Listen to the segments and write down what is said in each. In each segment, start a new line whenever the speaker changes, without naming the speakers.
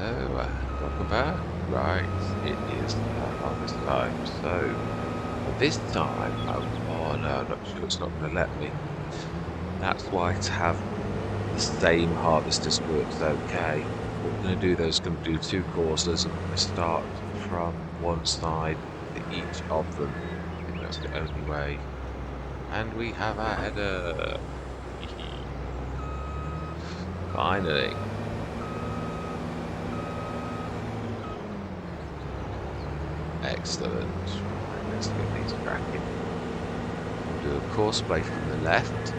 Welcome back. Right, it is harvest time. So, this time, oh no, I'm not sure it's not going to let me. That's why to have the same harvesters works okay. What we're going to do though is going to do two courses and we're going to start from one side for each of them. I think that's the only way. And we have our header. Finally. Excellent. Right, let's get these cracking. We'll do a course play from the left.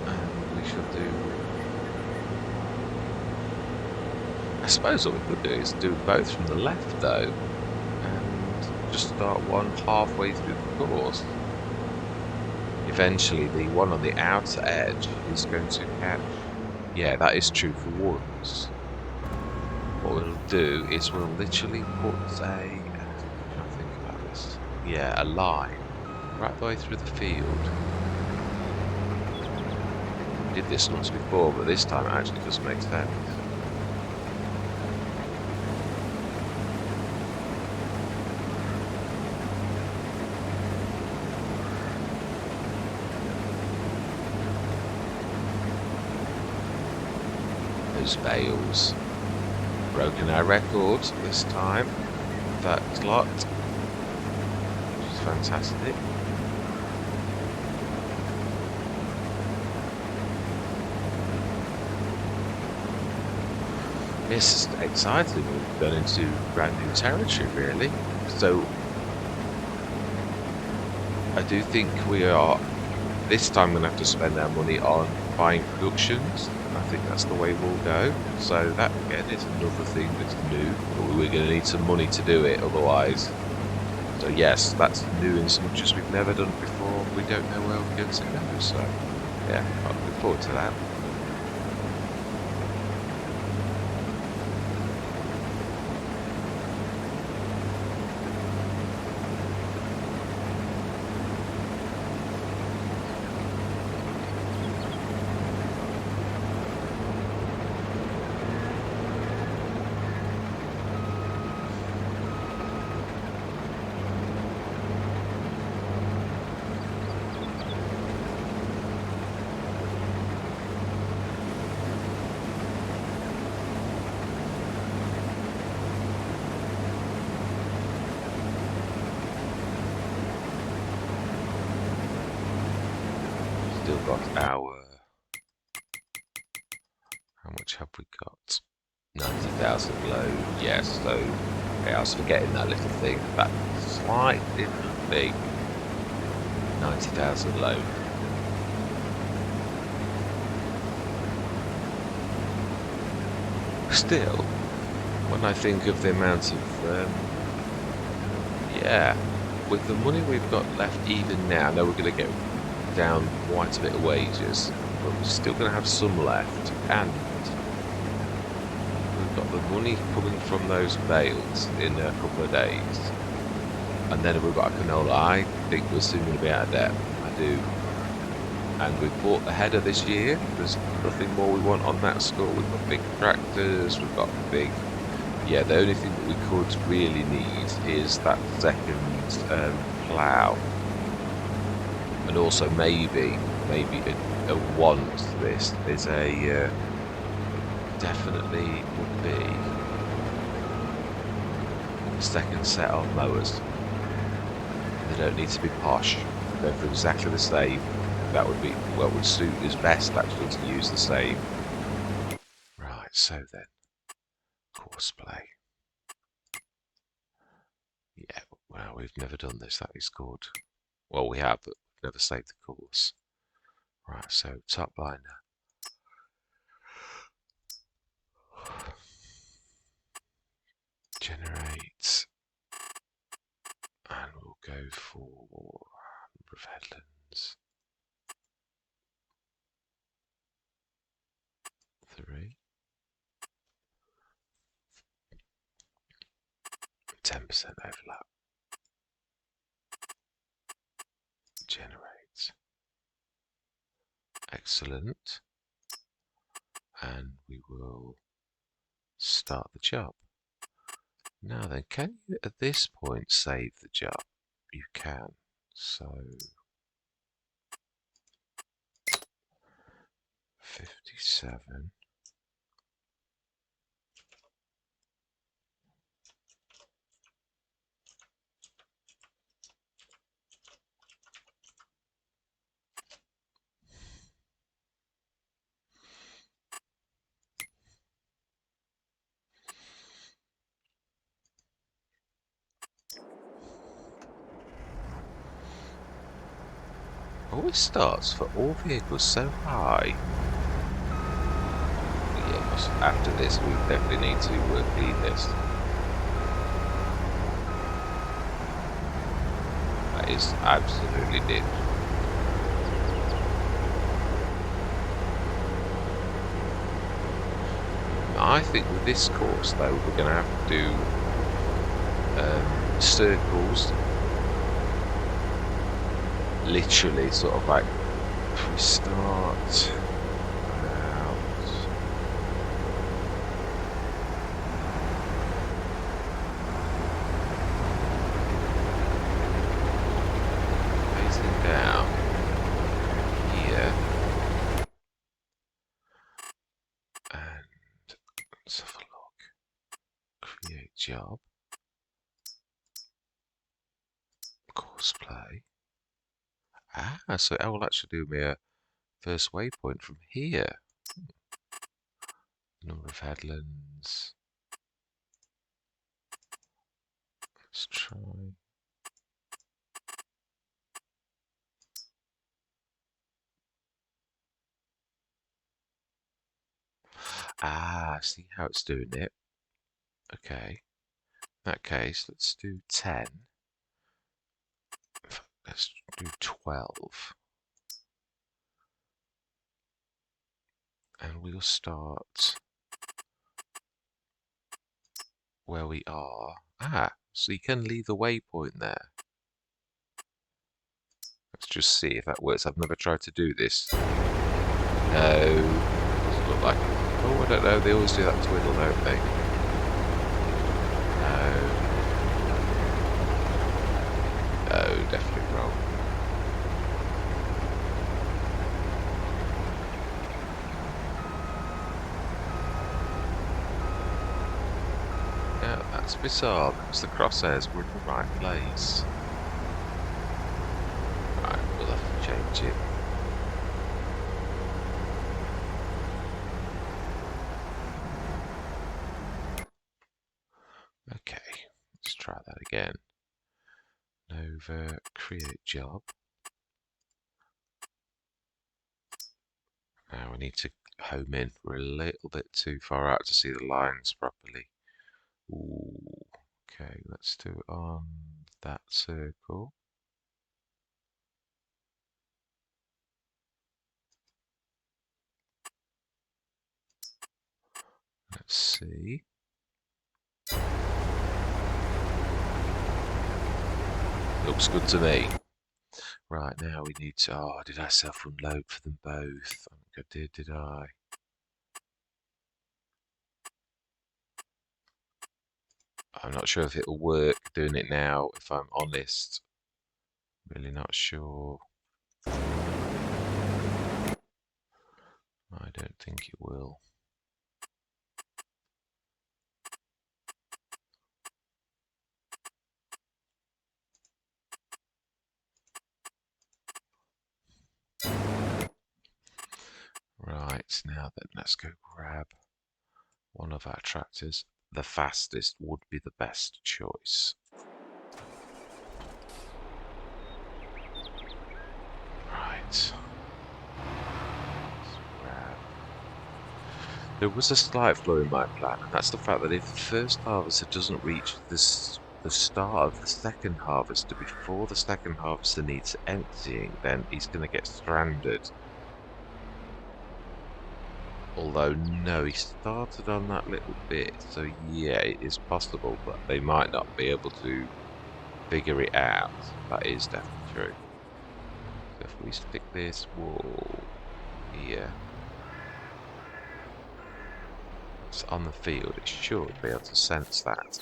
And we shall do... I suppose what we could do is do both from the left though. And just start one halfway through the course. Eventually the one on the outer edge is going to catch. Yeah, that is true for once. What we'll do is we'll literally put a... I'm trying to think about this. Yeah, a line right the way through the field. We did this once before, but this time it actually does make sense. Those bales. Broken our record this time. That lot. Which is fantastic. It's exciting. We've gone into brand new territory, really. So I do think we are this time going to have to spend our money on buying productions. I think that's the way we'll go. So that again is another thing that's new, but we're going to need some money to do it otherwise. So yes, that's new in so much as we've never done it before. We don't know where we're going to go. So yeah, I look forward to that. Still got our... How much have we got? 90,000 load, yes, so okay, I was forgetting that little thing. That slight little thing. 90,000 load. Still, when I think of the amount of, yeah, with the money we've got left even now, I know we're going to get down quite a bit of wages, but we're still going to have some left, and we've got the money coming from those bales in a couple of days, and then we've got a canola. I think we're soon going to be out of debt. I do. And we've bought the header this year. There's nothing more we want on that score. We've got big tractors, we've got big... Yeah, the only thing that we could really need is that second plough. And also maybe a want this is a... definitely would be a second set of mowers. They don't need to be posh. They're for exactly the same. That would be what would suit us best actually to use the same. Right, so then course play. Yeah, well, we've never done this. That is good. Well, we have, but we've never saved the course. Right, so top liner. Generate. And we'll go for number of headlands. 3. 10% overlap. Generate. Excellent. And we will start the job. Now then, can you at this point save the job? You can. So 57. Always starts for all vehicles so high. Yeah, after this we definitely need to clean this. That is absolutely ditch. I think with this course though we're going to have to do circles. Literally sort of like if we start out facing down here and let's have a look. Create job. Course play. So it will actually do me a first waypoint from here. Number of headlands. Let's try. See how it's doing it. Okay. In that case, let's do 10. Let's do 12. And we'll start where we are. So you can leave the waypoint there. Let's just see if that works. I've never tried to do this. No. Doesn't look like it. Oh, I don't know. They always do that twiddle, don't they? No, definitely wrong. Yeah, that's bizarre because the crosshairs were in the right place. Right, we'll have to change it. Okay, let's try that again. Nova, create job. Now we need to home in. We're a little bit too far out to see the lines properly. Ooh, okay, let's do it on that circle. Let's see. Looks good to me. Right, now we need to... Oh, did I self-unload for them both? I think I did I? I'm not sure if it'll work doing it now, if I'm honest. Really not sure. I don't think it will. Right, now then, let's go grab one of our tractors. The fastest would be the best choice. Right. There was a slight flaw in my plan, and that's the fact that if the first harvester doesn't reach the start of the second harvester before the second harvester needs emptying, then he's going to get stranded. Although, no, he started on that little bit, so yeah, it is possible, but they might not be able to figure it out. That is definitely true. So if we stick this wall here, it's on the field, it should be able to sense that.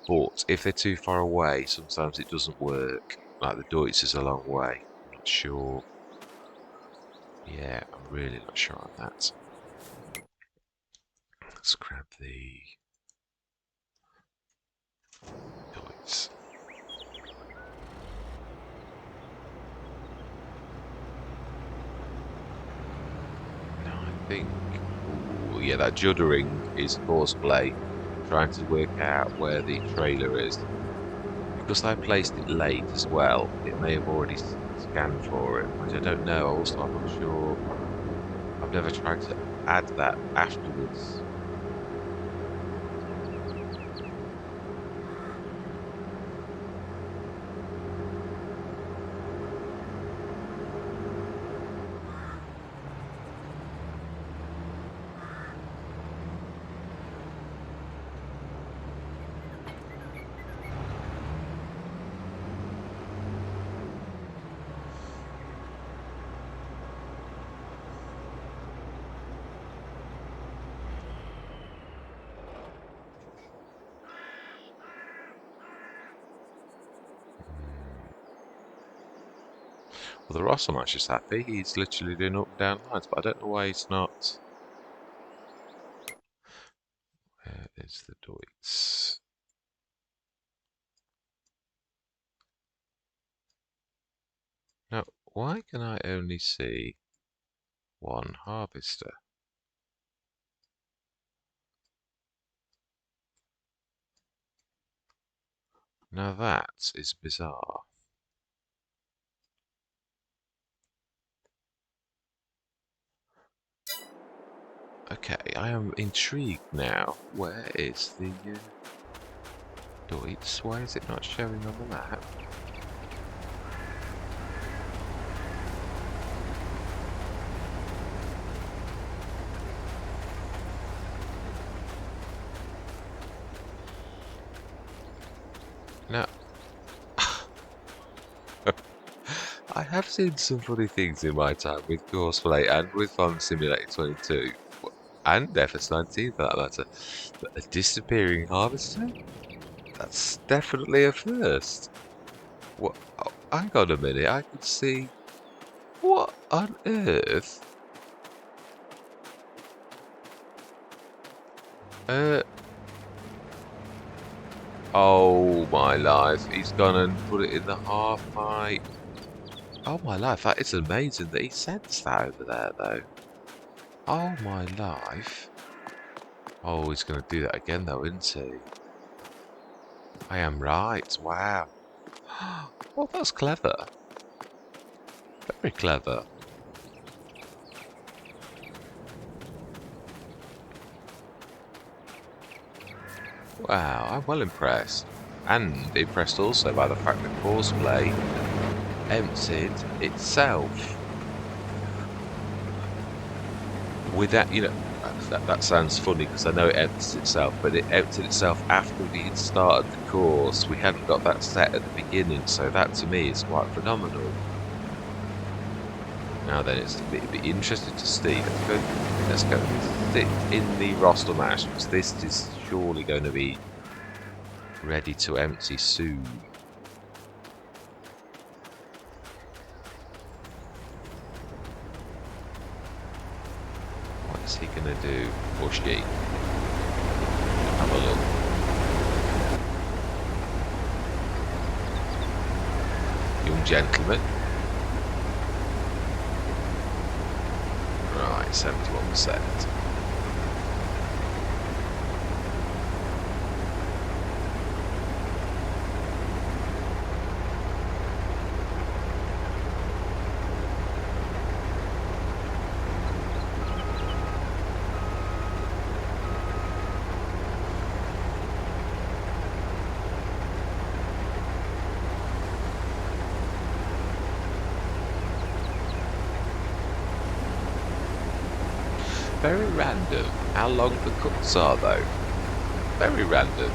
But if they're too far away, sometimes it doesn't work. Like the Deutz is a long way. I'm not sure. Yeah, I'm really not sure on that. Let's grab the Deutz. No, I think. Ooh, yeah, that juddering is horseplay. Trying to work out where the trailer is. Because I placed it late as well, it may have already scanned for it, which I don't know. Also, I'm not sure. I've never tried to add that afterwards. Well, the Ross, I'm actually happy. He's literally doing up and down lines, but I don't know why he's not. Where is the Deutz? Now, why can I only see one harvester? Now that is bizarre. Okay, I am intrigued now. Where is the Deutz? Why is it not showing on the map? Now, I have seen some funny things in my time with Courseplay and with Farm Simulator 22 and FS19 for that matter. But a disappearing harvester? That's definitely a first. What? Oh, hang on a minute, I can see. What on earth? Oh my life, he's gone and put it in the half pipe. Oh my life, that is amazing that he sensed that over there though. Oh my life. Oh, he's going to do that again though, isn't he? I am right, wow. Oh, that's clever. Very clever. Wow, I'm well impressed. And impressed also by the fact that Courseplay emptied itself. With that, you know, that sounds funny because I know it empties itself, but it emptied itself after we had started the course. We hadn't got that set at the beginning, so that to me is quite phenomenal. Now then, it'd be interesting to see. Let's go sit in the roster match because this is surely going to be ready to empty soon. What is he going to do? Or she? Have a look. Young gentleman. Right, 71%. Very random how long the cuts are though. Very random.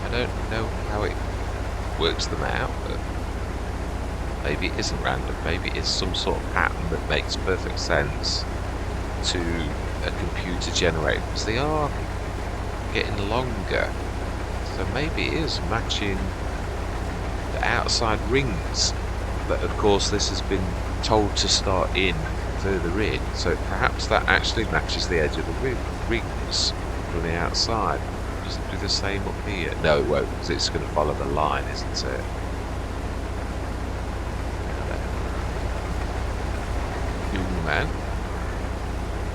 I don't know how it works them out, but maybe it isn't random. Maybe it's some sort of pattern that makes perfect sense to a computer generator. Because they are getting longer. So maybe it is matching the outside rings. But of course this has been told to start in further in. So perhaps that actually matches the edge of the rings from the outside. Does it do the same up here? No, it won't, because it's going to follow the line, isn't it? Young man,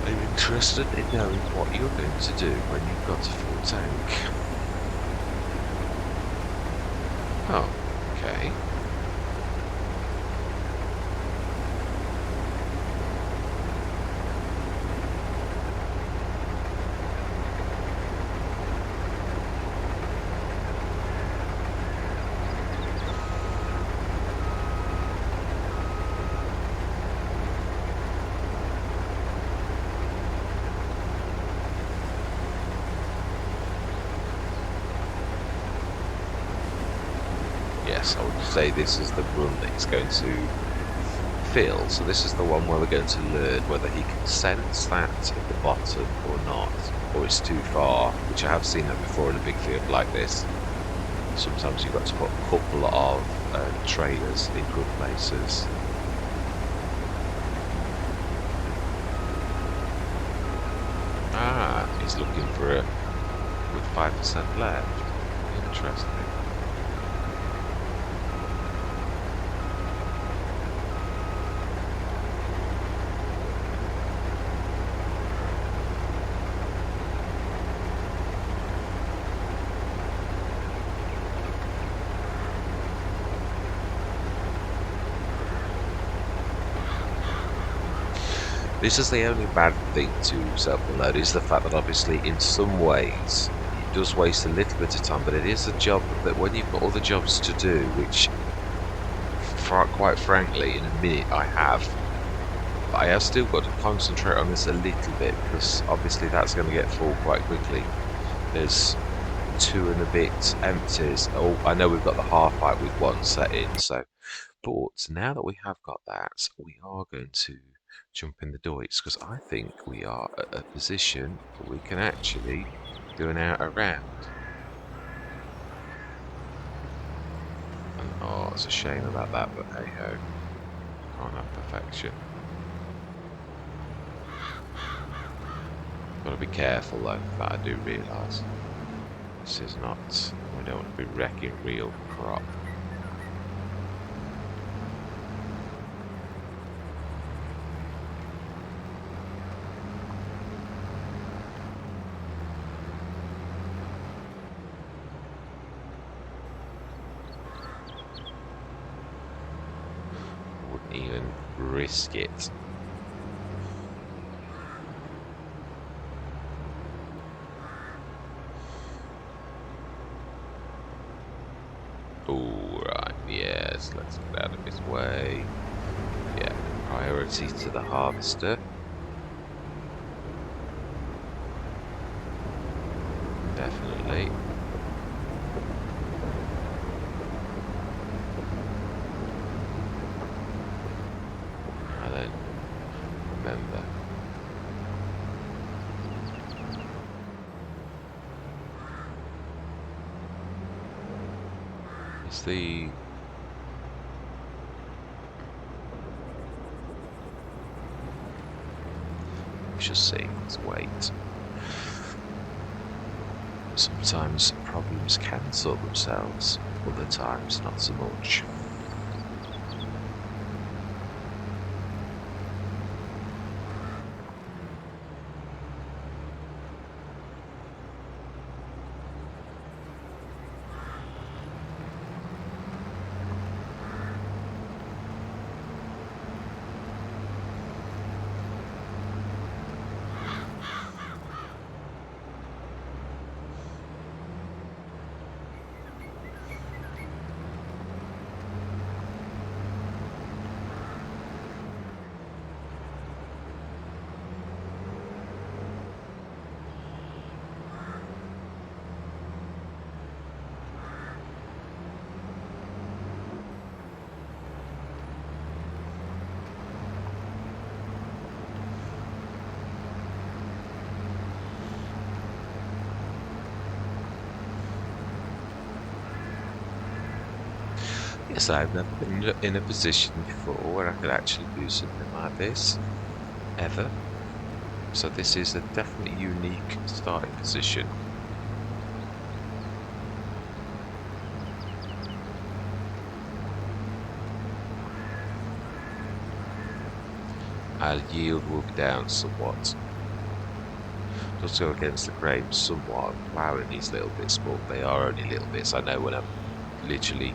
I'm interested in knowing what you're going to do when you've got a full tank. Oh, okay. Yes, I would say this is the run that he's going to fill. So this is the one where we're going to learn whether he can sense that at the bottom or not, or it's too far, which I have seen that before in a big field like this. Sometimes you've got to put a couple of trailers in good places. Ah, he's looking for a with 5% left. Interesting. This is the only bad thing to self-unload, is the fact that obviously in some ways it does waste a little bit of time, but it is a job that when you've got other jobs to do, which quite frankly in a minute I have still got to concentrate on this a little bit, because obviously that's going to get full quite quickly. There's 2 and a bit empties. Oh, I know we've got the half pipe with 1 set in, so but now that we have got that, we are going to jump in the Deutz, because I think we are at a position where we can actually do an out around. And oh, it's a shame about that, but hey ho, can't have perfection. Got to be careful though, that I do realise. This is not, we don't want to be wrecking real crop. Wouldn't even risk it. Oh, right, yes, let's get out of his way. Yeah, priority to the harvester. Definitely. I don't remember. It's the... We shall see. Let's wait. Sometimes problems can sort themselves, other times not so much. Yes, I've never been in a position before where I could actually do something like this, ever. So this is a definitely unique starting position. Our yield will be down somewhat. Does go against the grain somewhat. I'm ploughing these little bits, but they are only little bits. I know when I've literally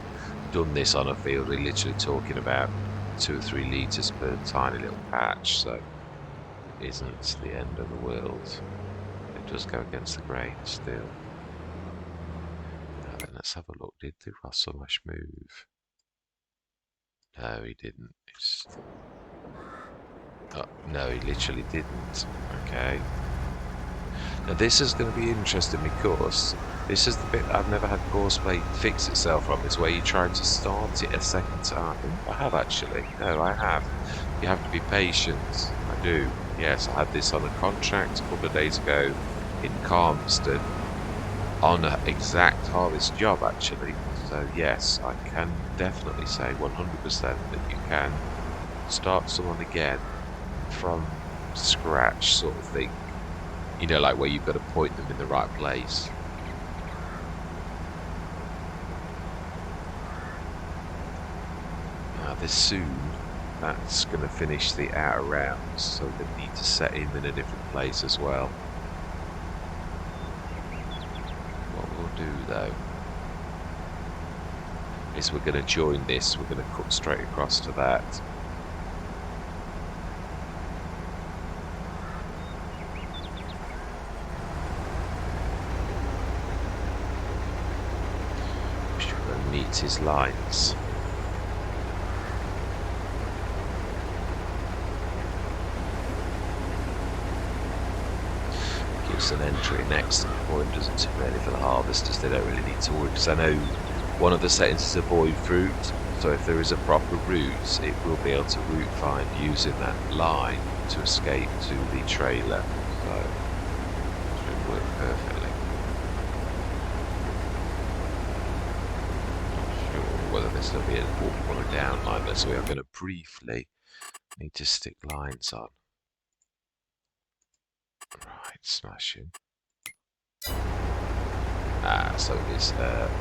done this on a field, we're literally talking about 2 or 3 litres per tiny little patch, so it isn't the end of the world. It does go against the grain still. Now then, let's have a look. Did the Rossomash move? No, he didn't. Oh, no, he literally didn't. Okay. Now this is going to be interesting because this is the bit I've never had Courseplay fix itself from, is where you try to start it a second time. I have actually. No, I have. You have to be patient. I do. Yes, I had this on a contract a couple of days ago in Calmston on an exact harvest job actually. So yes, I can definitely say 100% that you can start someone again from scratch sort of thing. You know, like where you've got to point them in the right place. Now this soon, that's going to finish the outer rounds, so we're going to need to set him in a different place as well. What we'll do though, is we're going to join this, we're going to cut straight across to that. Meet his lines. Gives an entry next point, doesn't it really, for the harvesters? They don't really need to worry, because I know one of the settings is avoid route, so if there is a proper route, it will be able to route find using that line to escape to the trailer, so it should work perfectly. Whether this will be an up or a down line, so we are going to briefly need to stick lines on. Right, smashing. So it is,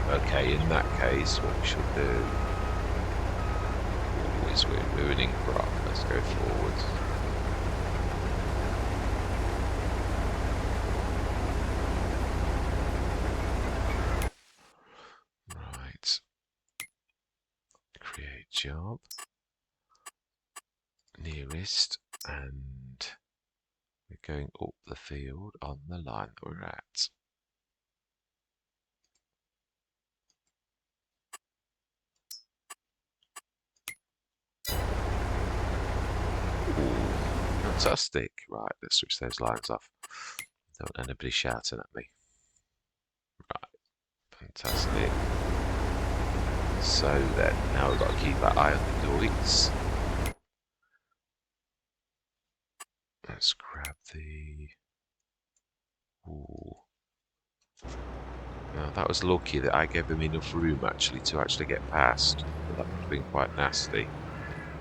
okay, in that case, what we should do is we're ruining crop. Let's go forward. Right. Create job. Nearest, and we're going up the field on the line that we're at. Ooh, fantastic. Right, let's switch those lines off. Don't want anybody shouting at me. Right, fantastic. So then, now we've got to keep our eye on the doits. Let's grab the... Ooh. Now that was lucky that I gave him enough room actually to actually get past. But that would have been quite nasty.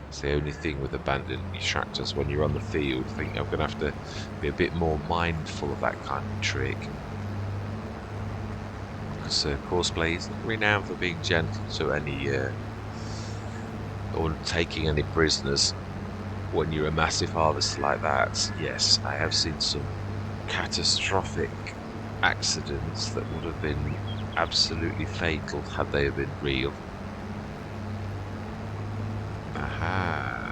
It's the only thing with abandoning your tractors when you're on the field. I think I'm going to have to be a bit more mindful of that kind of trick. Because Courseplay isn't renowned for being gentle to any or taking any prisoners when you're a massive harvester like that. Yes, I have seen some catastrophic accidents that would have been absolutely fatal had they have been real. Aha,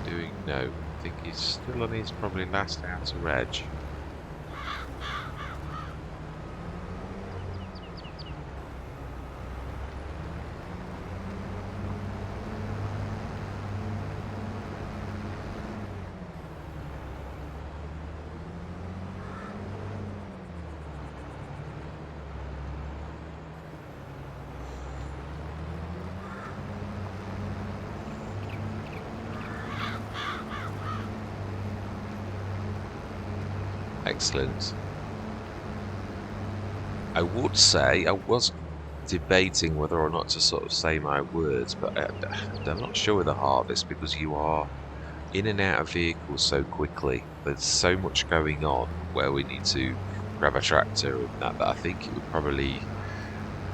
doing no. I think he's still on his probably last outer edge. Excellent. I would say I was debating whether or not to sort of say my words, but I'm not sure with the harvest because you are in and out of vehicles so quickly. There's so much going on where we need to grab a tractor and that I think it would probably.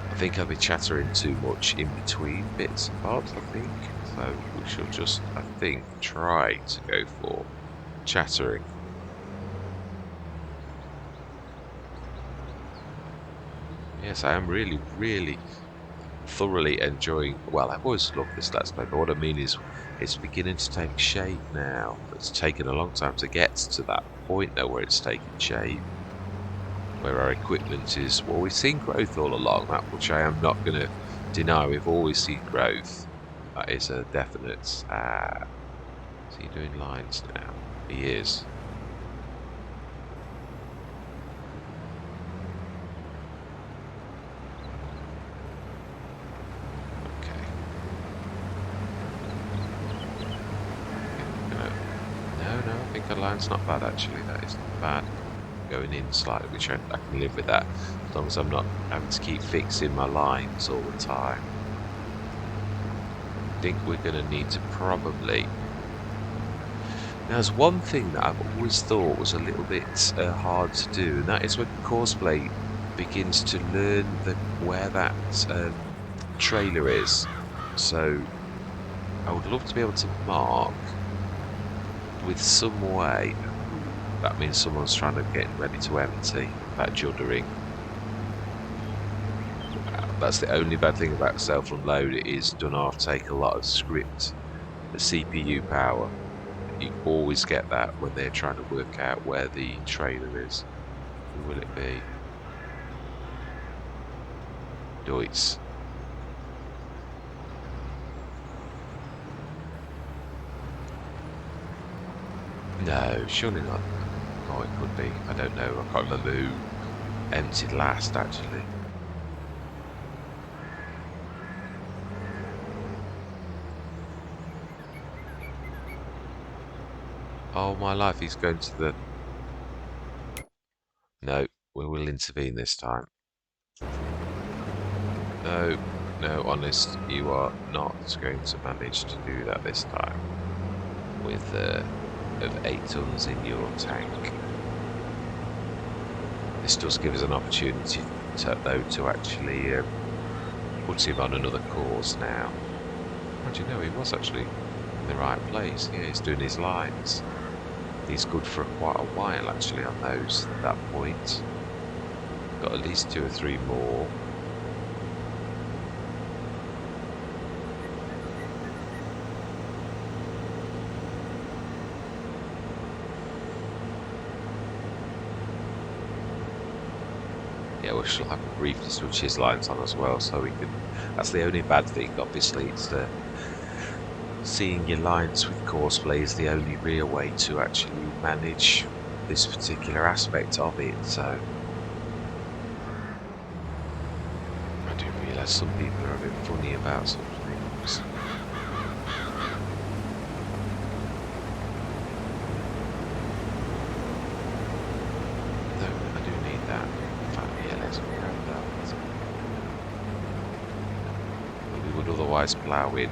I think I'll be chattering too much in between bits and bobs, I think. So we shall just, I think, try to go for chattering. Yes, I am really, really thoroughly enjoying. Well, I've always loved this Let's Play, but what I mean is it's beginning to take shape now. It's taken a long time to get to that point though where it's taking shape. Where our equipment is, well, we've seen growth all along, that which I am not going to deny. We've always seen growth. That is a definite. Is he doing lines now? He is. Okay. No, I think a line's not bad actually. That is not bad. Going in slightly, which I can live with that as long as I'm not having to keep fixing my lines all the time. I think we're going to need to probably. Now, there's one thing that I've always thought was a little bit hard to do, and that is when Courseplay begins to learn where that trailer is. So I would love to be able to mark with some way. That means someone's trying to get ready to empty that juddering. That's the only bad thing about self-unload. It does not take a lot of script, the CPU power. You always get that when they're trying to work out where the trailer is. Who will it be? Deutz. No, surely not. Oh, it could be. I don't know. I can't remember who emptied last, actually. Oh, my life, he's going to the... No, we will intervene this time. No, honest, you are not going to manage to do that this time. With of 8 tons in your tank. This does give us an opportunity to actually put him on another course now. How do you know he was actually in the right place? Yeah, he's doing his lines. He's good for quite a while actually on those at that point. Got at least 2 or 3 more. Yeah, we shall have to briefly switch his lines on as well, so we can. That's the only bad thing, obviously. It's seeing your lines with Courseplay is the only real way to actually manage this particular aspect of it. So I do realise some people are a bit funny about such things. Otherwise plough in.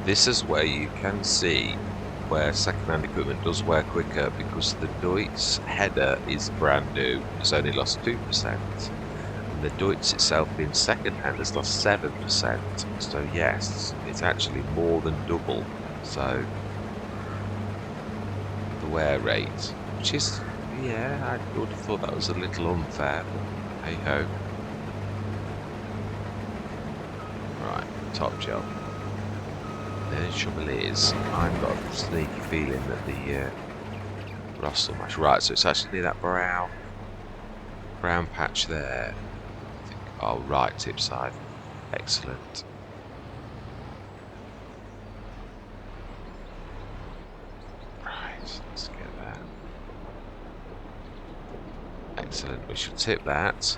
This is where you can see where second-hand equipment does wear quicker, because the Deutz header is brand new, has only lost 2%, and the Deutz itself being second-hand has lost 7%, so yes, it's actually more than double, so the wear rate, which is, yeah, I would have thought that was a little unfair, but hey-ho. Right, top job. The trouble is, I've got a sneaky feeling that the Ross will match. Right, so it's actually that brown patch there. I think, oh, right, tip side. Excellent. Right, let's get that. Excellent. We should tip that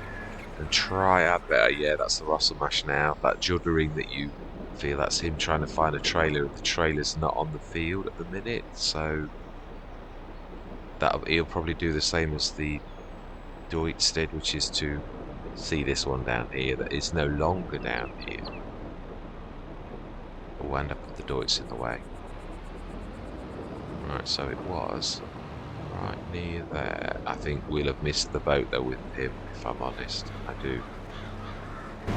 and try our better. Yeah, that's the Russell Mash now. That juddering that you feel, that's him trying to find a trailer, and the trailer's not on the field at the minute. So he'll probably do the same as the Deutz did, which is to see this one down here that is no longer down here. We'll end up with the Deutz in the way. Right, so it was right near there. I think we'll have missed the boat though with him, if I'm honest. I do. I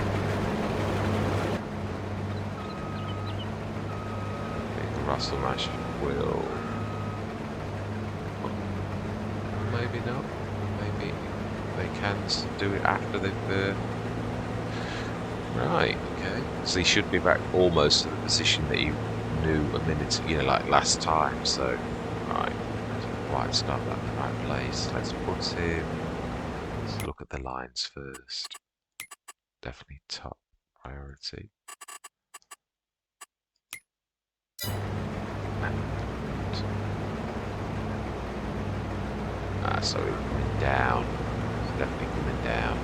think the Russell Mash will. Maybe not. Maybe they can do it after they've. Right, okay. So he should be back almost to the position that he knew a minute, like last time. So, right. White start that in the right place. Let's put him. Let's look at the lines first. Definitely top priority. And so he's coming down. He's definitely coming down.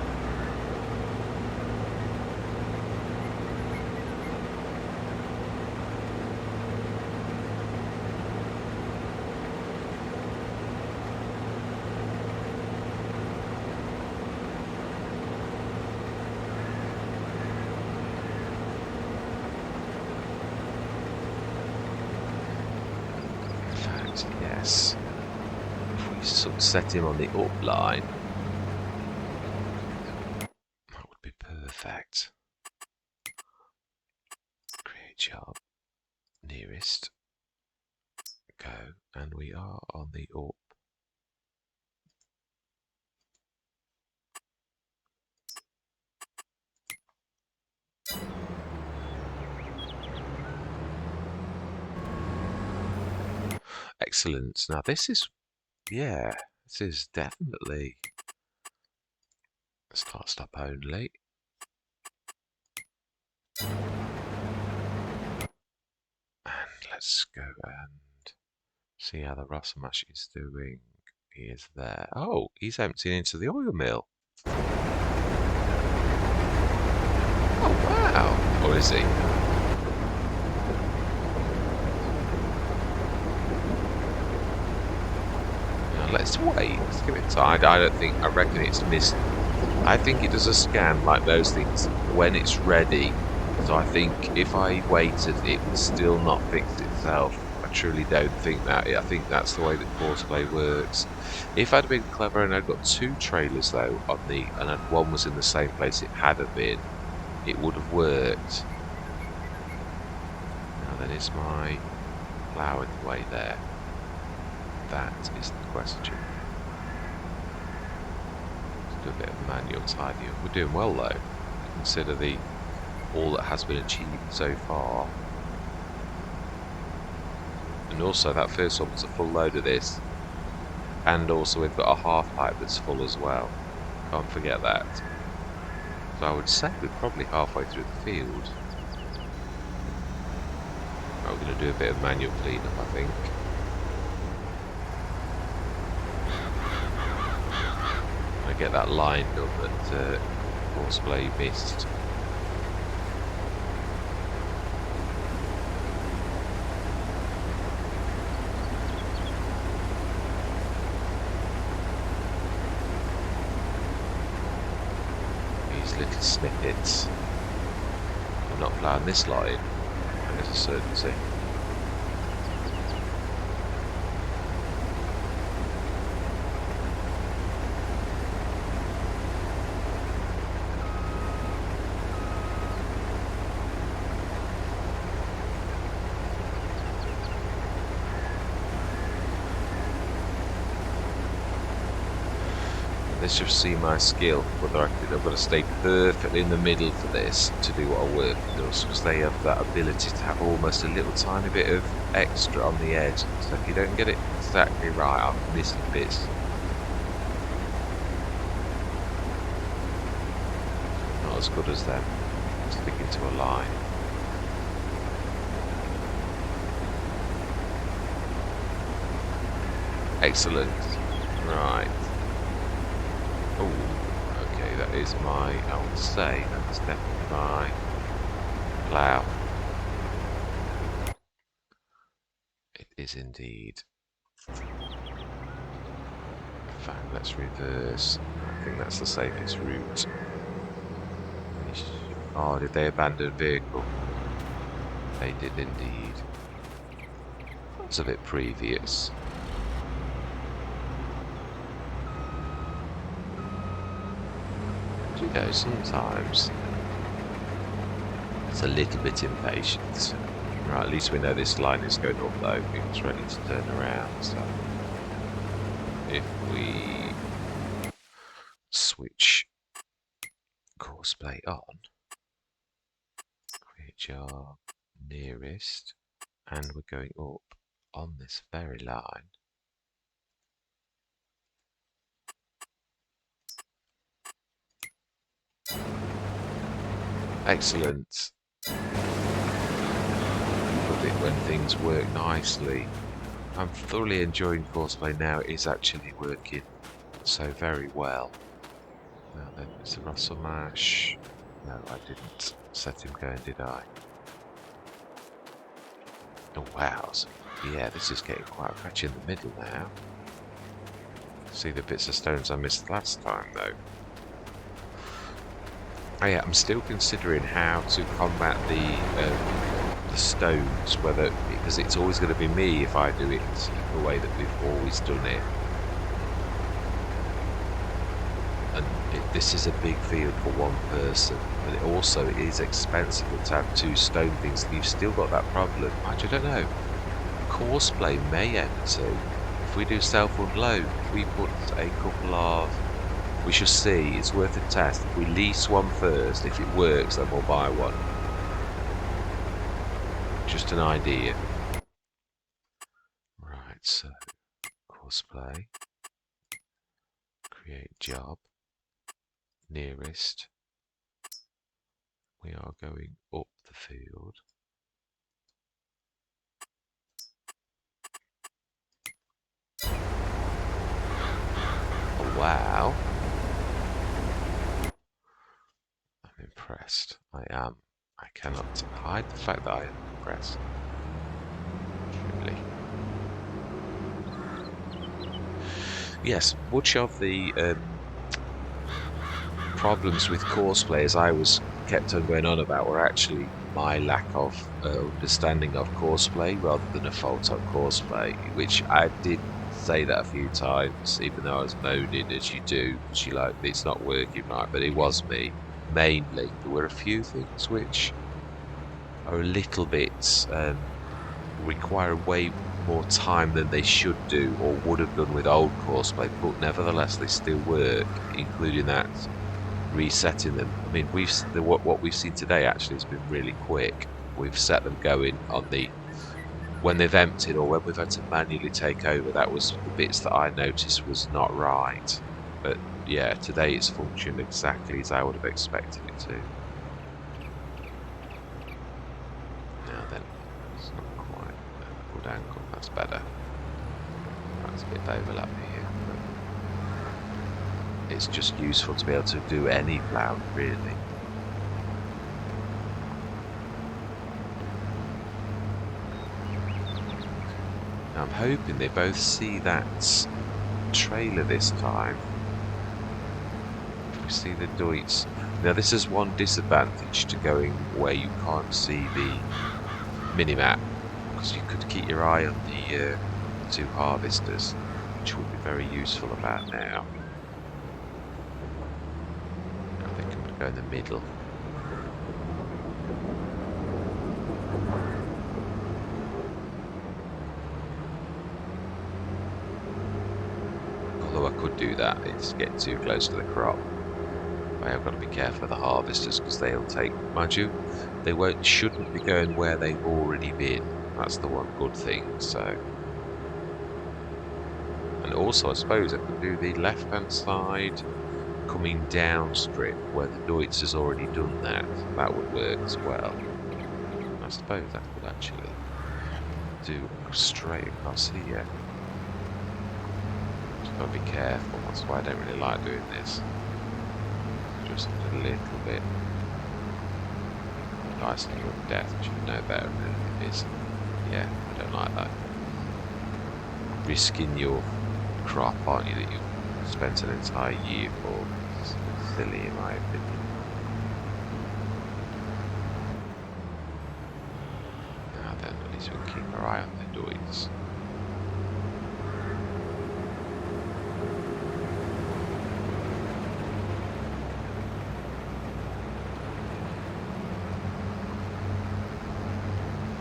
Yes. If we sort of set him on the up line, that would be perfect. Create job. Nearest. Go. And we are on the up. Excellent. Now this is, yeah, this is definitely start stop only. And let's go and see how the Russell Mash is doing. He is there. Oh, he's emptying into the oil mill. Oh wow! Or is he? Let's wait. Let's give it time. I reckon it's missed. I think it does a scan like those things when it's ready. So I think if I waited, it would still not fix itself. I truly don't think that. I think that's the way that Courseplay works. If I'd been clever and I'd got two trailers though on and one was in the same place it had been, it would have worked. Now then, is my plough in the way there? That is the question. Let's do a bit of manual tidy up. We're doing well though. Consider all that has been achieved so far. And also that first one was a full load of this. And also we've got a half pipe that's full as well. Can't forget that. So I would say we're probably halfway through the field. Right, we're going to do a bit of manual cleanup, I think. Get that line done that Courseplay missed. These little snippets. I'm not ploughing this line, there's a certainty. Let's just see my skill, whether I've got to stay perfectly in the middle for this to do what a work does, because they have that ability to have almost a little tiny bit of extra on the edge. So if you don't get it exactly right, I'm missing bits. Not as good as them, sticking to a line. Excellent. Right. is I would say that's definitely my plough. It is indeed. In fact, let's reverse. I think that's the safest route. Oh, did they abandon vehicle? They did indeed. That's a bit previous. You know, sometimes it's a little bit impatient. Right, at least we know this line is going up though. It's ready to turn around. So if we switch course play on, create job nearest, and we're going up on this very line. Excellent. Love it when things work nicely. I'm thoroughly enjoying courseplay now. It is actually working so very well. Now then, Mr. Russell Mash. No, I didn't set him going, did I? Oh wow, so, yeah, this is getting quite a patch in the middle now. See the bits of stones I missed last time though. Oh yeah, I'm still considering how to combat the stones, whether because it's always going to be me if I do it the way that we've always done it. And this is a big field for one person, but it also is expensive to have two stone things, and you've still got that problem. I don't know. Courseplay may enter if we do self-unload. If we put a couple of, we shall see. It's worth a test. If we lease one first, if it works, then we'll buy one. Just an idea. Right, so courseplay, create job, nearest. We are going up the field. Oh, wow. I'm impressed. I am. I cannot hide the fact that I am impressed. Truly. Yes, much of the problems with courseplay, as I was kept on going on about, were actually my lack of understanding of courseplay rather than a fault on courseplay, which I did say that a few times, even though I was moaning, as you do, she like, it's not working right, but it was me. Mainly, there were a few things which are a little bit require way more time than they should do or would have done with old courseplay, but nevertheless they still work, including that resetting them. I mean, what we've seen today actually has been really quick. We've set them going on the when they've emptied or when we've had to manually take over. That was the bits that I noticed was not right. But yeah, today it's functioned exactly as I would have expected it to. Now then, it's not quite a good angle. That's better. That's a bit of overlap here. But it's just useful to be able to do any plough, really. Now I'm hoping they both see that trailer this time. If we see the Deutz. Now this is one disadvantage to going where you can't see the minimap, because you could keep your eye on the two harvesters, which would be very useful about now. I think I'm going to go in the middle. Although I could do that, it's getting too close to the crop. I have got to be careful of the harvesters because they'll take, mind you, they shouldn't be going where they've already been. That's the one good thing. So, and also I suppose I could do the left-hand side coming down strip where the Deutz has already done that. That would work as well. I suppose I could actually do straight across here. Just got to be careful. That's why I don't really like doing this. just a little bit dicing your death, which you know better than it is. Yeah, I don't like that. Risking your crop, aren't you, that you spent an entire year for? It's silly in my opinion. Now then, at least we'll keep our eye on the doits.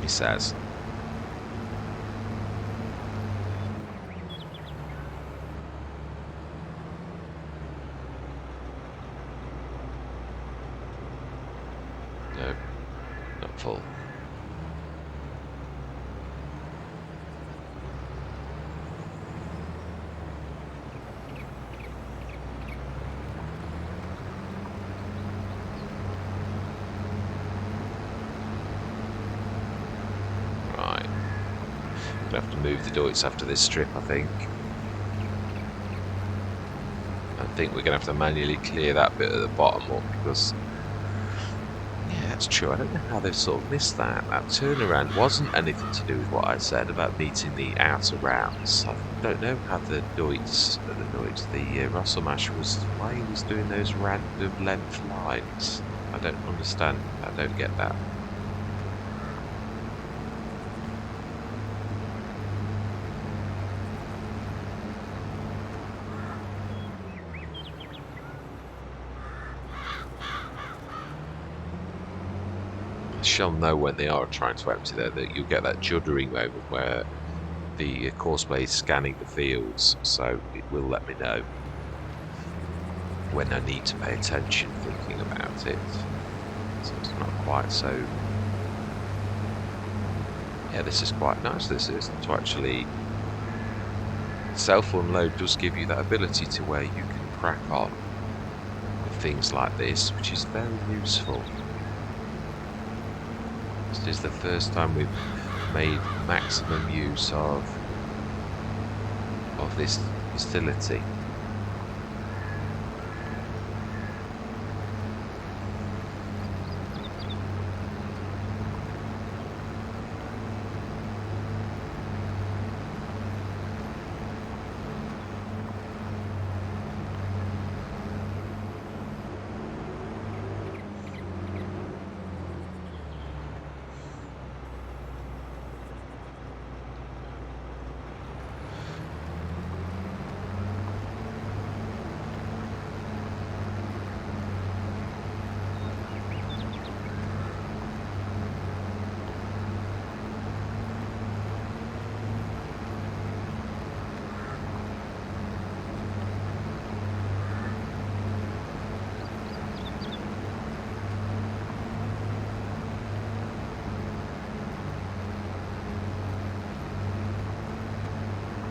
He says. No, not full. Right. Gonna have to move the doits after this strip, I think. I think we're gonna have to manually clear that bit at the bottom up because yeah, that's true. I don't know how they've sort of missed that. That turnaround wasn't anything to do with what I said about meeting the outer rounds. I don't know how the Rosselmash was, why he was doing those random length lines. I don't understand. I don't get that. Shall know when they are trying to empty there, that you'll get that juddering moment where the courseplay is scanning the fields, so it will let me know when I need to pay attention thinking about it. So it's not quite so... Yeah, this is quite nice, this is, to actually... Self-unload does give you that ability to where you can crack on with things like this, which is very useful. This is the first time we've made maximum use of this facility.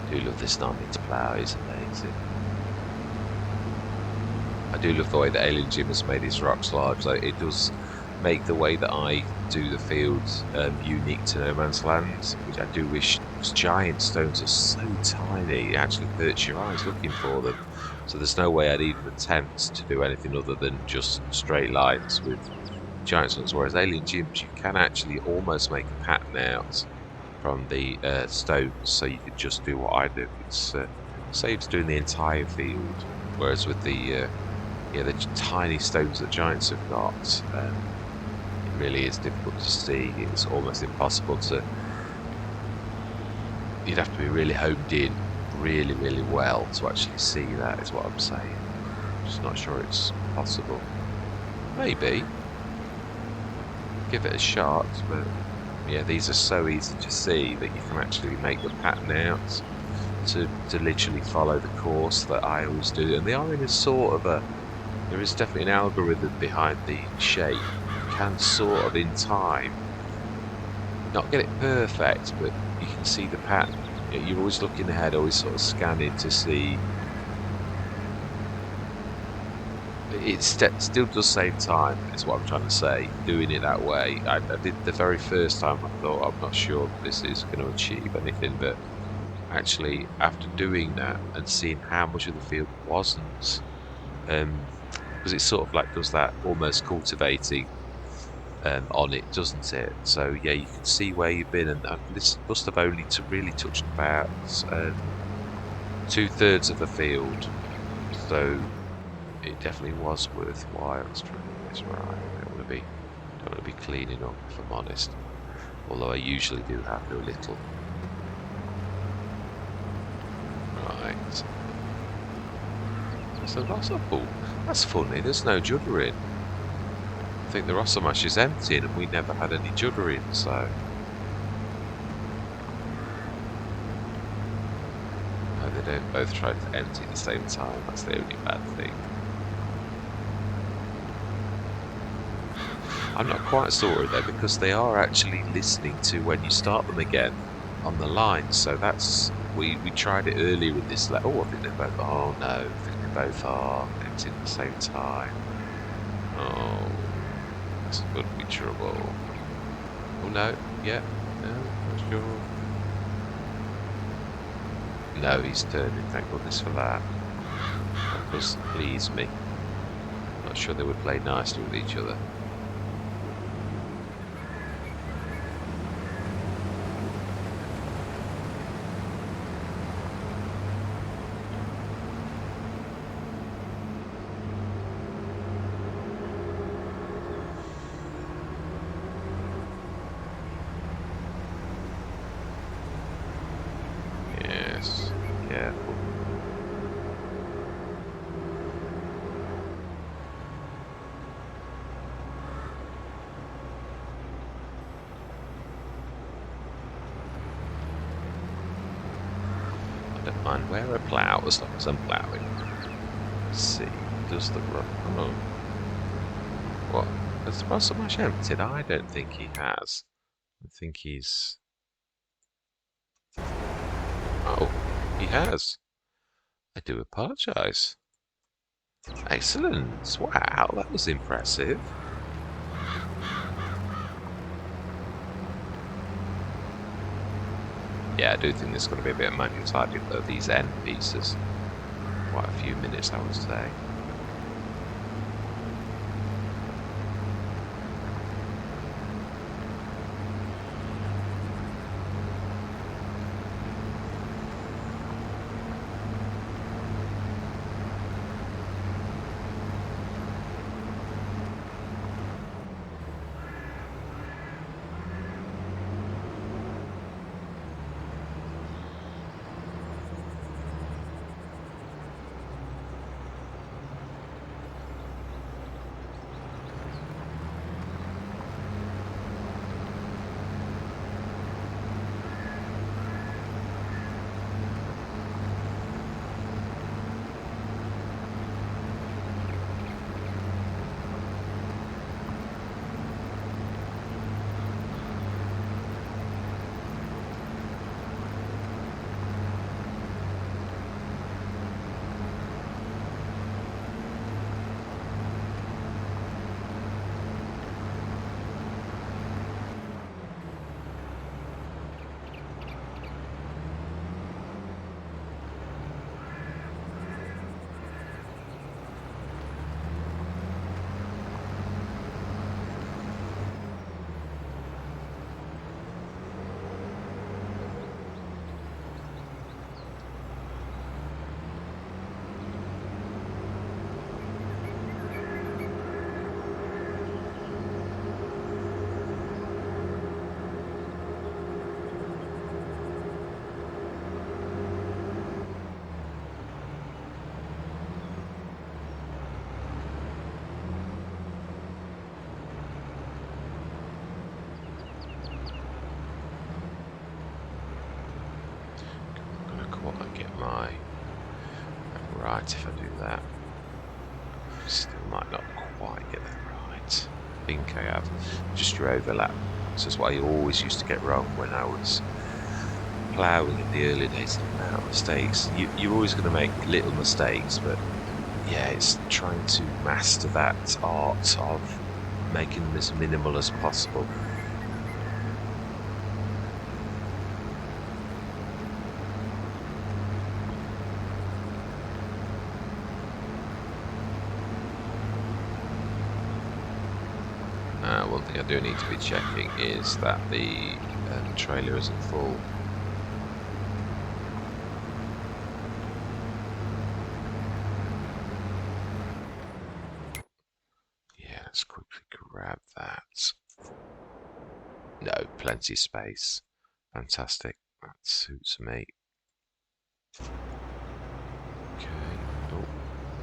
I do love this 9-inch plough, it's amazing. I do love the way that Alien Jim has made his rocks large. Like, it does make the way that I do the fields unique to No Man's Land, which I do wish, because giant stones are so tiny, it actually hurts your eyes looking for them. So there's no way I'd even attempt to do anything other than just straight lines with giant stones, whereas Alien Gyms you can actually almost make a pattern out from the stones, so you could just do what I do. It's saves doing the entire field, whereas with the tiny stones that giants have got, it really is difficult to see. It's almost impossible to. You'd have to be really homed in, really, really well to actually see that. Is what I'm saying. Just not sure it's possible. Maybe give it a shot, but. Yeah, these are so easy to see that you can actually make the pattern out to literally follow the course that I always do. And they are in a sort of a... There is definitely an algorithm behind the shape. You can sort of, in time, not get it perfect, but you can see the pattern. You're always looking ahead, always sort of scanning to see... It still does save time, is what I'm trying to say, doing it that way. I did the very first time, I thought, I'm not sure this is going to achieve anything, but actually, after doing that and seeing how much of the field wasn't because it sort of like does that almost cultivating on it, doesn't it? So yeah, you can see where you've been, and this must have only really touched about 2/3 of the field, so it definitely was worthwhile. Let's try and get this right. I don't want to be cleaning up, if I'm honest. Although I usually do have a little. Right. There's a Rossa pool. That's funny. There's no judder in. I think the Rossamash is empty, and we never had any judder in, so. No, they don't both try to empty at the same time. That's the only bad thing. I'm not quite sure though, because they are actually listening to when you start them again on the line. So that's we tried it earlier in this. Oh, I think they're both. Oh no, I think they both are empty at the same time. Oh, this could be trouble. Oh no, yeah, no, not sure. No, he's turning. Thank goodness for that. That does please me. Not sure they would play nicely with each other. Yes, careful. I don't mind where I plough as long as I'm ploughing. Let's see, does the run? Oh, what? Has the Rossamash emptied? I don't think he has. I think he's. Oh, he has. I do apologise. Excellent. Wow, that was impressive. Yeah, I do think there's going to be a bit of manual typing though, these end pieces. Quite a few minutes, I would say. Right, if I do that, still might not quite get that right. I think I have. Just your overlap. This is what I always used to get wrong when I was ploughing in the early days. About mistakes. You're always going to make little mistakes, but yeah, it's trying to master that art of making them as minimal as possible. thing I do need to be checking is that the trailer isn't full. Yeah, let's quickly grab that. No, plenty of space. Fantastic. That suits me. Okay. Oh,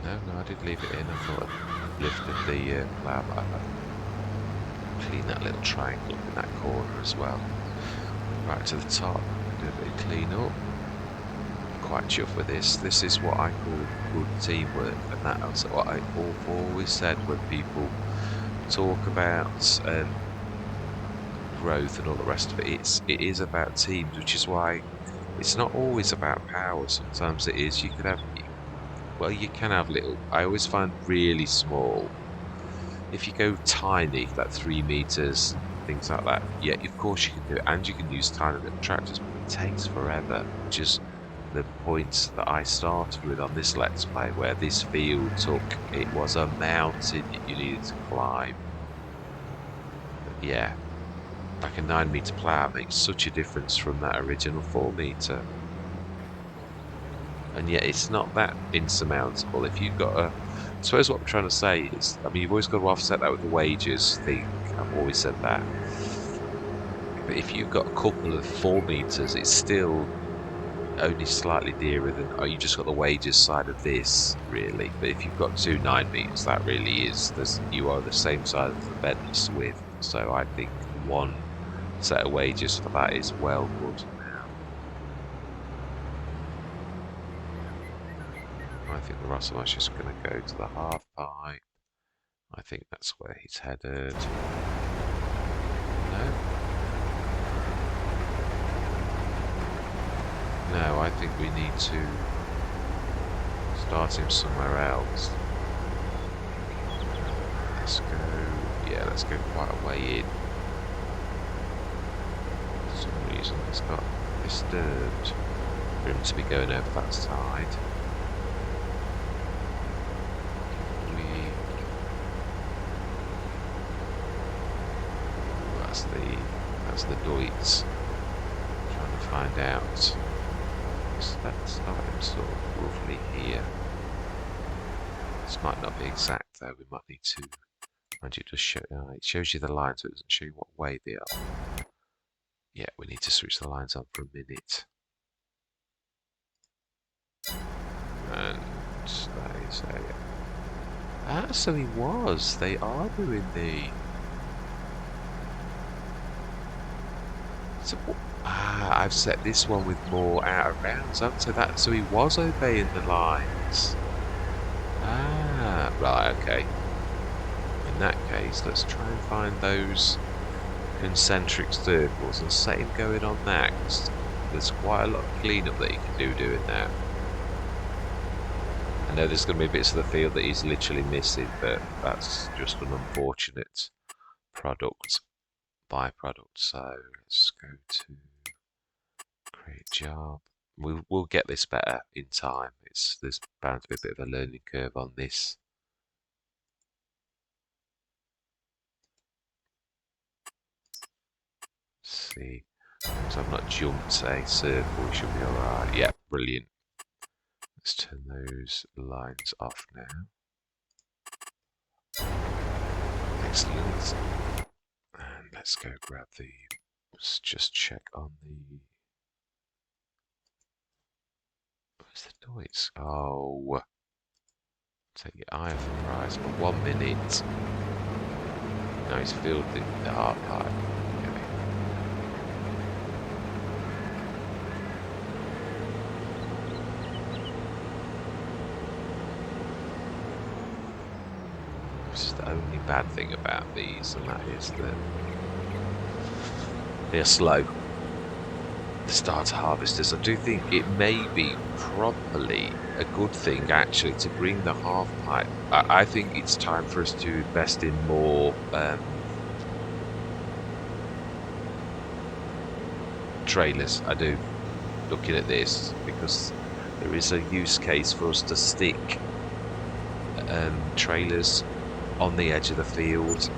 no, I did leave it in. I thought I lifted the plough, but I'll clean that little triangle up in that corner as well. Right to the top, do a bit of clean up. Quite chuffed with this. This is what I call good teamwork, and that's what I always said when people talk about growth and all the rest of it. It is about teams, which is why it's not always about power. Sometimes it is. You could have, well, you can have little. I always find really small. If you go tiny, like 3 meters, things like that, yeah, of course you can do it, and you can use tiny little tractors, but it takes forever. Which is the points that I started with on this Let's Play, where this field it was a mountain that you needed to climb. But yeah, like a 9-meter plough makes such a difference from that original 4-meter. And yet it's not that insurmountable. If you've got I suppose what I'm trying to say is, I mean, you've always got to offset that with the wages thing. I've always said that. But if you've got a couple of 4 meters, it's still only slightly dearer than, oh, you just got the wages side of this, really. But if you've got 2 9 meters, that really is, you are the same side of the bedless width. So I think one set of wages for that is well good. I think the Russell's just going to go to the half pipe. I think that's where he's headed. No? No, I think we need to start him somewhere else. Let's go, yeah, let's go quite a way in. For some reason it's got disturbed for him to be going over that side. That's the Deutz. Trying to find out. Let's start him sort of roughly here. This might not be exact though. We might need to. Mind you, just show. It shows you the lines, but it doesn't show you what way they are. Yeah, we need to switch the lines on for a minute. And that is a. Ah, so he was. They are doing the. So, I've set this one with more out of rounds up to that, so he was obeying the lines. Ah, right, okay. In that case, let's try and find those concentric circles and set him going on that, 'cause there's quite a lot of cleanup that he can do doing that. I know there's going to be bits of the field that he's literally missing, but that's just an unfortunate byproduct. So let's go to create job. We'll get this better in time. There's bound to be a bit of a learning curve on this. Let's see, so I've not jumped a circle, we should be alright. Yeah, brilliant. Let's turn those lines off now. Excellent. And let's go grab let's just check on the. Where's the Deutz? Oh. Take your eye off the prize for 1 minute. Now he's filled the half pipe. Okay. This is the only bad thing about these, and that is that they're slow. The starter harvesters. I do think it may be properly a good thing actually to bring the half pipe. I think it's time for us to invest in more trailers. I do, looking at this, because there is a use case for us to stick trailers on the edge of the field,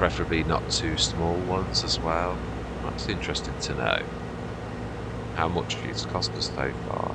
preferably not too small ones as well. That's interesting to know how much it's cost us so far.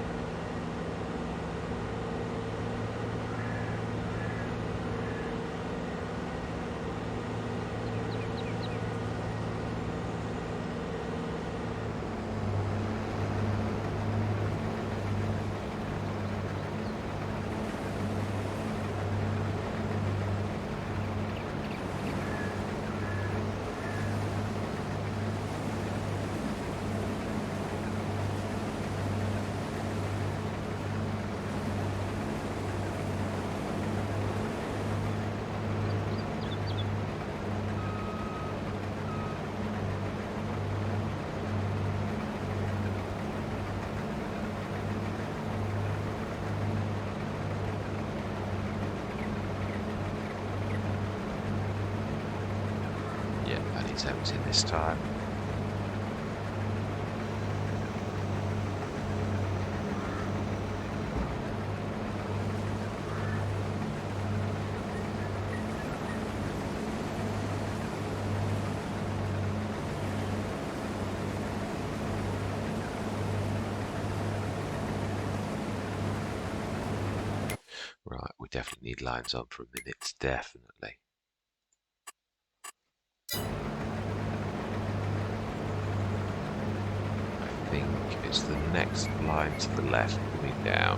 It's empty this time. Right, we definitely need lines on for minutes, definitely. I think it's the next line to the left coming down.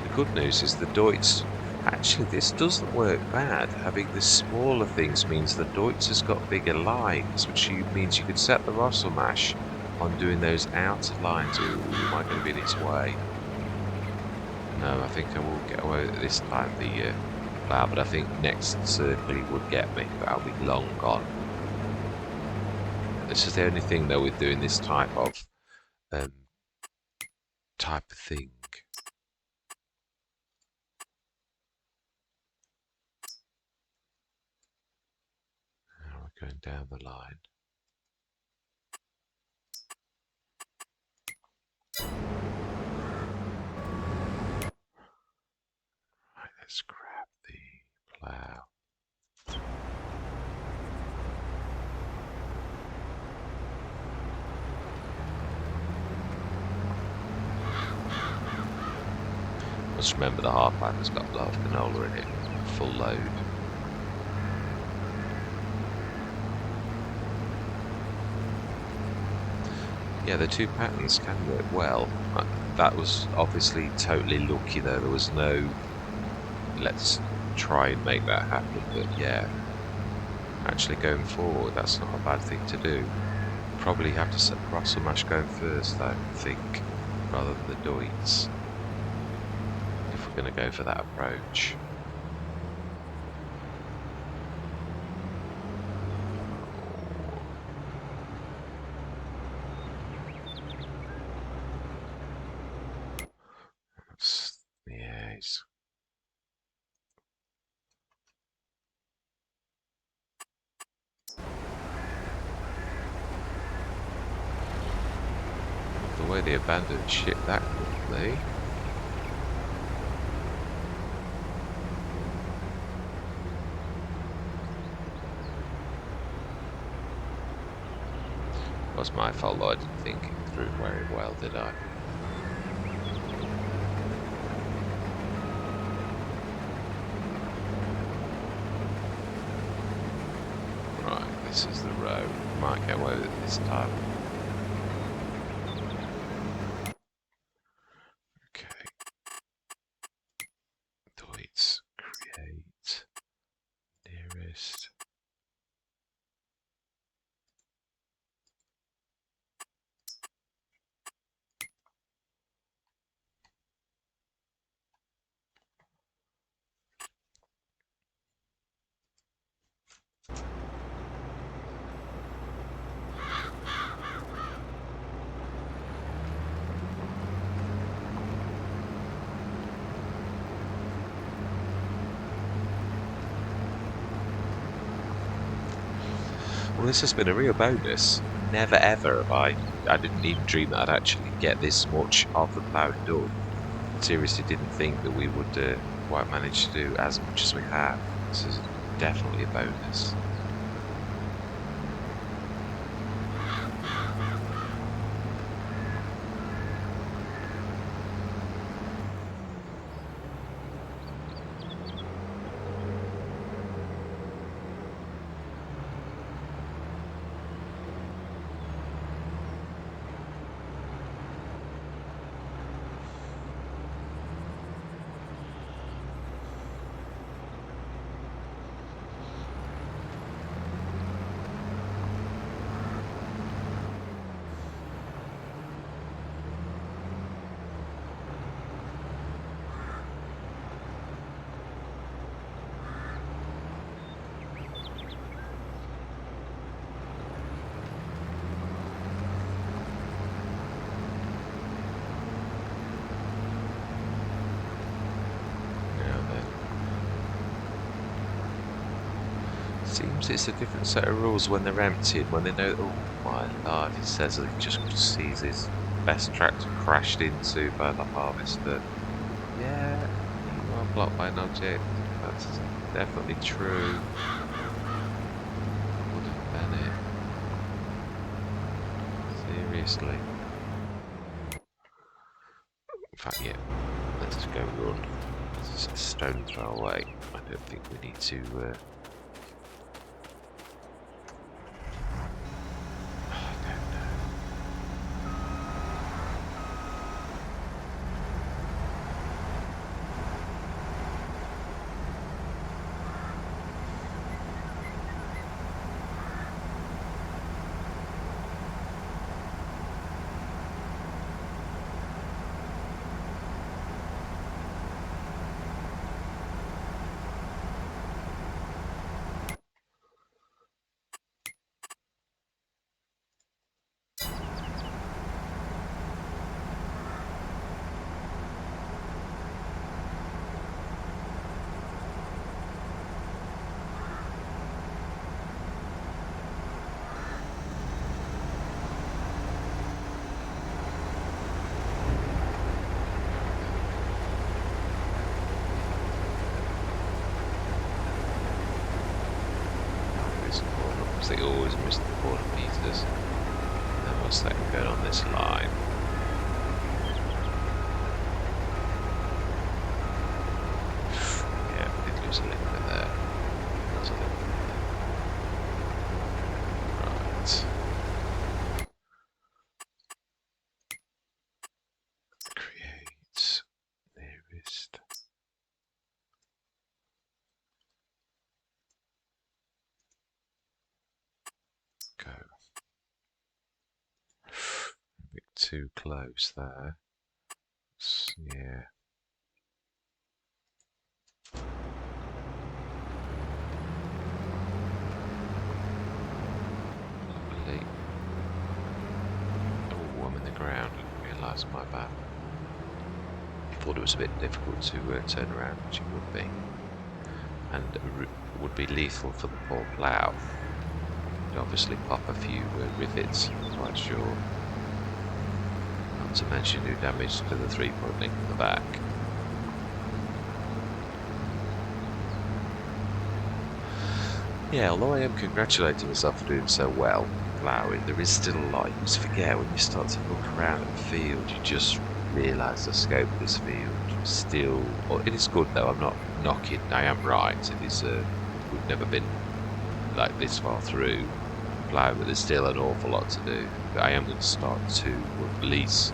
The good news is the Deutz, actually this doesn't work bad. Having the smaller things means the Deutz has got bigger lines, which means you could set the Rosselmash on doing those outer lines. Ooh, am I going to be in its way? No, I think I will get away with it this time, the plough, but I think next circle he would get me, but I'll be long gone. This is the only thing though with doing this type of thing. Now we're going down the line. Right, let's grab the plough. Just remember the Heartlander's got a lot of canola in it, full load. Yeah, the two patterns can work well. That was obviously totally lucky though, there was no let's try and make that happen, but yeah, actually going forward that's not a bad thing to do. Probably have to set Rosselmash going first though, I think, rather than the Deutz. If we're going to go for that approach. Yeah, he's... The way they abandoned ship that quickly. It was my fault though, I didn't think it through very well, did I? Right, this is the road. Might get away with it this time. Okay. Deutz, create, nearest. Well, this has been a real bonus. Never ever have I didn't even dream that I'd actually get this much of the plough done. Seriously didn't think that we would quite manage to do as much as we have. This is definitely a bonus. Seems it's a different set of rules when they're emptied, when they know, oh my lord, it says that he just sees his best tractor crashed into by the harvester. Yeah, you are blocked by an object. That's definitely true. Wouldn't Bennett. Seriously. In fact, yeah, let's just go run. It's a stone throw away. I don't think we need to. They always miss the corner meters. And what's that going on this line? Yeah, we did lose a little bit there. That's a little bit there. Right. Create nearest. Go. A bit too close there. Yeah. Lovely. Oh, I'm in the ground. I didn't realise my bad. Thought it was a bit difficult to turn around, which it would be. And would be lethal for the poor plough. You'd obviously pop a few rivets, quite sure. Not to mention do damage to the 3-point link in the back. Yeah, although I am congratulating myself for doing so well ploughing, there is still a lot. You just forget when you start to look around at the field, you just realise the scope of this field. Still, well, it is good though, I'm not knocking, I am right. It is, we've never been like this far through ploughing, but there's still an awful lot to do. But I am going to start to lease.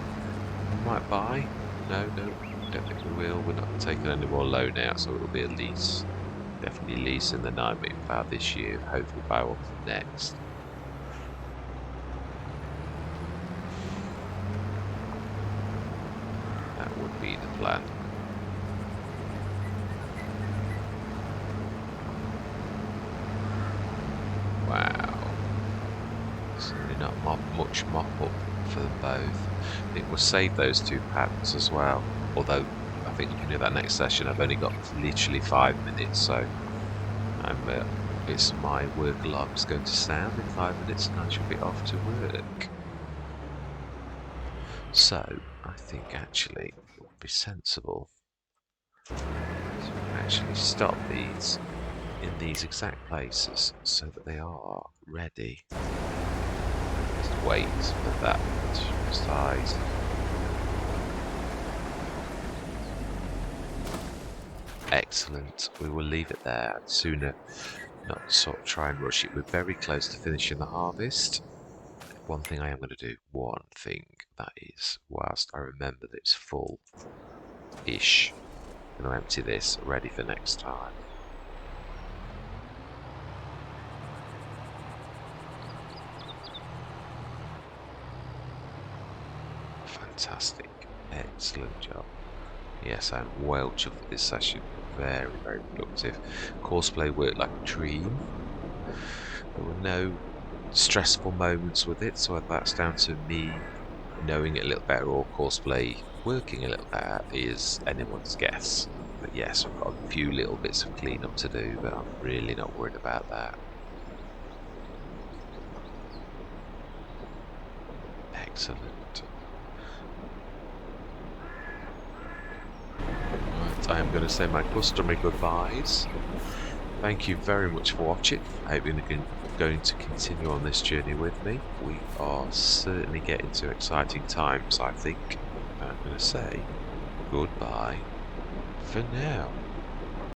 We might buy? No, don't think we will. We're not taking any more loan out, so it'll be a lease. Definitely leasing the 9-metre plough this year, hopefully buy one for next. That would be the plan. Wow. Certainly not much mop-up for them both. I think we'll save those 2 patterns as well. Although, I think you can do that next session. I've only got literally 5 minutes, so it's my work alarm's going to sound in 5 minutes and I shall be off to work. So, I think actually it would be sensible to actually stop these in these exact places so that they are ready. Just wait for that size. Excellent. We will leave it there. I'd sooner not sort of try and rush it. We're very close to finishing the harvest. One thing I am going to do, one thing, that is, whilst I remember that it's full-ish, I'm going to empty this, ready for next time. Fantastic. Excellent job. Yes, I'm well chuffed with this session. Very, very productive. Courseplay worked like a dream. There were no stressful moments with it, so that's down to me knowing it a little better or Courseplay working a little better is anyone's guess. But yes, we've got a few little bits of cleanup to do, but I'm really not worried about that. Excellent. Right, I am going to say my customary goodbyes. Thank you very much for watching. I hope you're going to continue on this journey with me. We are certainly getting to exciting times, I think. I'm going to say goodbye for now.